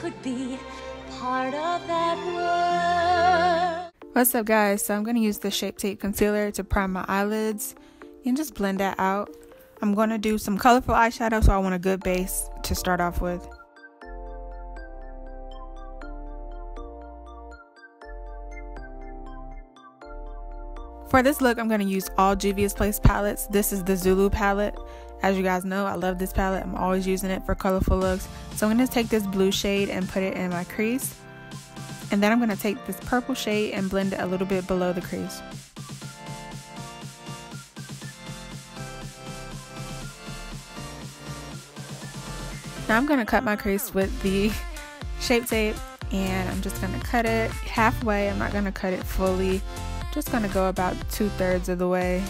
could be part of that world. What's up, guys? So I'm going to use the Shape Tape Concealer to prime my eyelids and just blend that out. I'm going to do some colorful eyeshadow, so I want a good base to start off with. For this look, I'm going to use all Juvia's Place palettes. This is the Zulu palette. As you guys know, I love this palette. I'm always using it for colorful looks. So I'm going to take this blue shade and put it in my crease. And then I'm going to take this purple shade and blend it a little bit below the crease. Now I'm going to cut my crease with the Shape Tape, and I'm just going to cut it halfway. I'm not going to cut it fully. Just going to go about 2/3 of the way.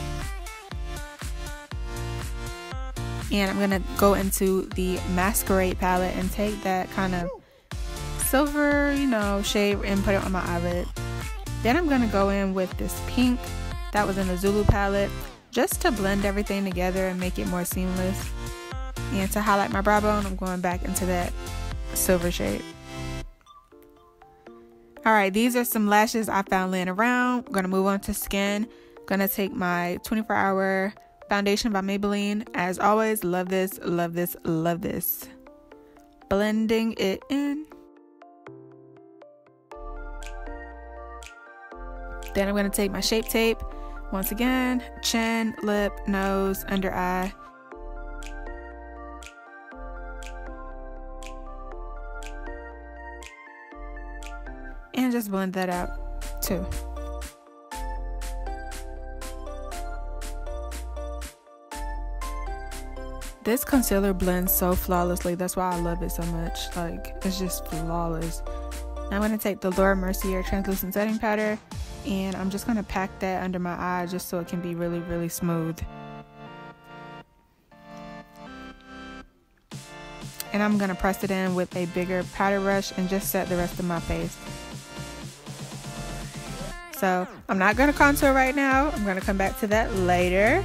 And I'm going to go into the Masquerade palette and take that kind of silver, shade and put it on my eyelid. Then I'm going to go in with this pink that was in the Zulu palette just to blend everything together and make it more seamless. And to highlight my brow bone, I'm going back into that silver shade. Alright, these are some lashes I found laying around. I'm going to move on to skin. I'm going to take my 24-hour foundation by Maybelline. As always, love this, love this, love this. Blending it in. Then I'm going to take my Shape Tape. Once again, chin, lip, nose, under eye. And just blend that out too. This concealer blends so flawlessly. That's why I love it so much. Like, it's just flawless. Now I'm going to take the Laura Mercier translucent setting powder, and I'm just going to pack that under my eye just so it can be really, really smooth. And I'm going to press it in with a bigger powder brush and just set the rest of my face. So I'm not going to contour right now. I'm going to come back to that later.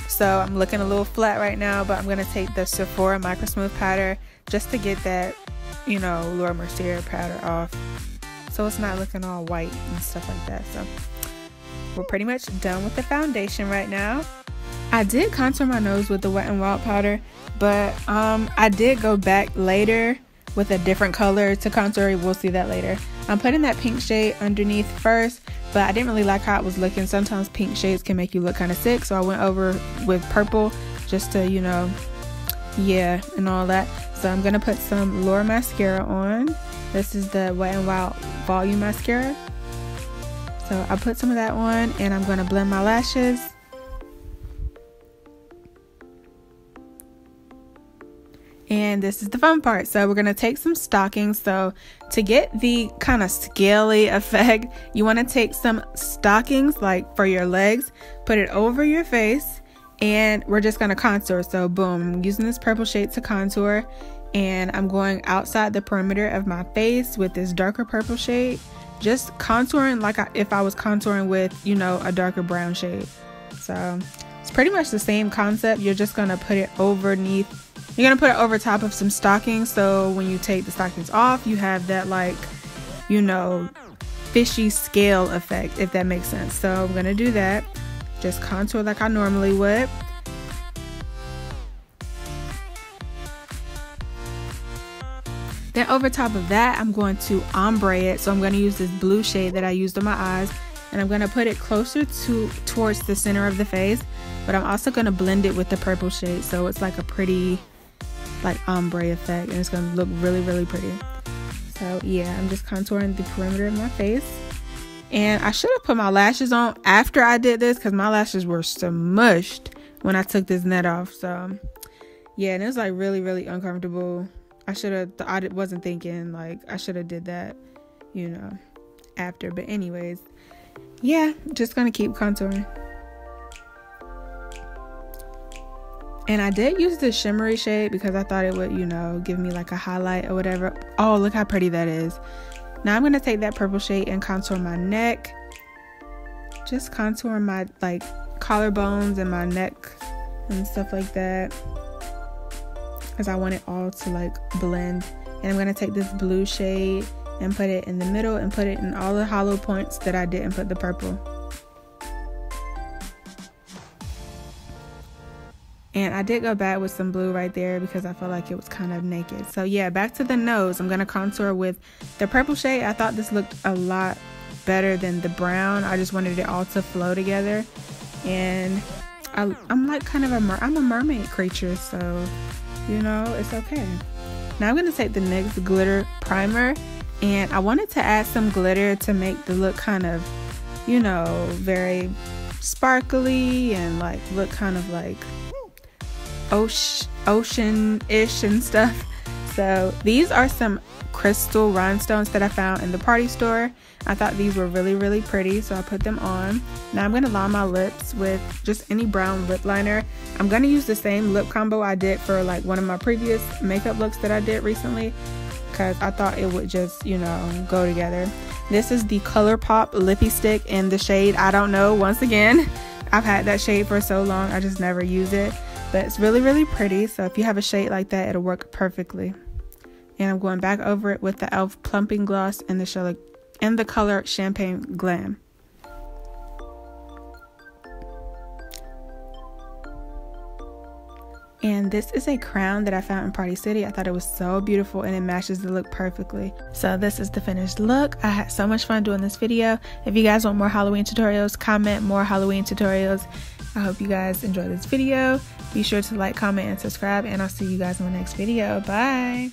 So I'm looking a little flat right now, but I'm going to take the Sephora Micro Smooth powder just to get that, Laura Mercier powder off. So it's not looking all white and stuff like that. So we're pretty much done with the foundation right now. I did contour my nose with the Wet n Wild powder, but I did go back later with a different color to contour. We'll see that later. I'm putting that pink shade underneath first, but I didn't really like how it was looking. Sometimes pink shades can make you look kind of sick, so I went over with purple just to, and all that. So I'm going to put some Laura mascara on. This is the Wet n Wild Volume Mascara. So I put some of that on, and I'm going to blend my lashes. And this is the fun part. So we're going to take some stockings. So to get the kind of scaly effect, you want to take some stockings like for your legs, put it over your face, and we're just going to contour. So boom, I'm using this purple shade to contour, and I'm going outside the perimeter of my face with this darker purple shade, just contouring like if I was contouring with, a darker brown shade. So it's pretty much the same concept. You're just going to put it underneath. You're going to put it over top of some stockings, so when you take the stockings off, you have that fishy scale effect, if that makes sense. So I'm going to do that. Just contour like I normally would. Then over top of that, I'm going to ombre it. So I'm going to use this blue shade that I used on my eyes, and I'm going to put it closer towards the center of the face, but I'm also going to blend it with the purple shade, so it's like a pretty ombre effect, and it's going to look really, really pretty. So yeah, I'm just contouring the perimeter of my face. And I should have put my lashes on after I did this, because my lashes were smushed when I took this net off. So yeah, and it was really, really uncomfortable. I wasn't thinking, I should have did that, after. But anyways, yeah, just gonna keep contouring. And I did use the shimmery shade because I thought it would, give me like a highlight or whatever. Oh, look how pretty that is. Now I'm going to take that purple shade and contour my neck. Just contour my collarbones and my neck and stuff like that. Because I want it all to blend And I'm going to take this blue shade and put it in the middle and put it in all the hollow points that I didn't put the purple. And I did go back with some blue right there because I felt like it was kind of naked. So yeah, back to the nose. I'm going to contour with the purple shade. I thought this looked a lot better than the brown. I just wanted it all to flow together. And I'm like kind of I'm a mermaid creature, so you know, it's okay. Now I'm going to take the NYX glitter primer, and I wanted to add some glitter to make the look kind of, you know, very sparkly and like look kind of like ocean-ish and stuff. So these are some crystal rhinestones that I found in the party store. I thought these were really pretty, so I put them on. Now I'm going to line my lips with just any brown lip liner. I'm going to use the same lip combo I did for like one of my previous makeup looks that I did recently, because I thought it would just, you know, go together. This is the ColourPop Lippy Stick in the shade I don't know. Once again, I've had that shade for so long, I just never use it. But it's really pretty, so if you have a shade like that, it'll work perfectly. And I'm going back over it with the e.l.f. Plumping Gloss in the color Champagne Glam. And this is a crown that I found in Party City. I thought it was so beautiful and it matches the look perfectly. So this is the finished look. I had so much fun doing this video. If you guys want more Halloween tutorials, comment more Halloween tutorials. I hope you guys enjoyed this video. Be sure to like, comment, and subscribe, and I'll see you guys in the next video. Bye!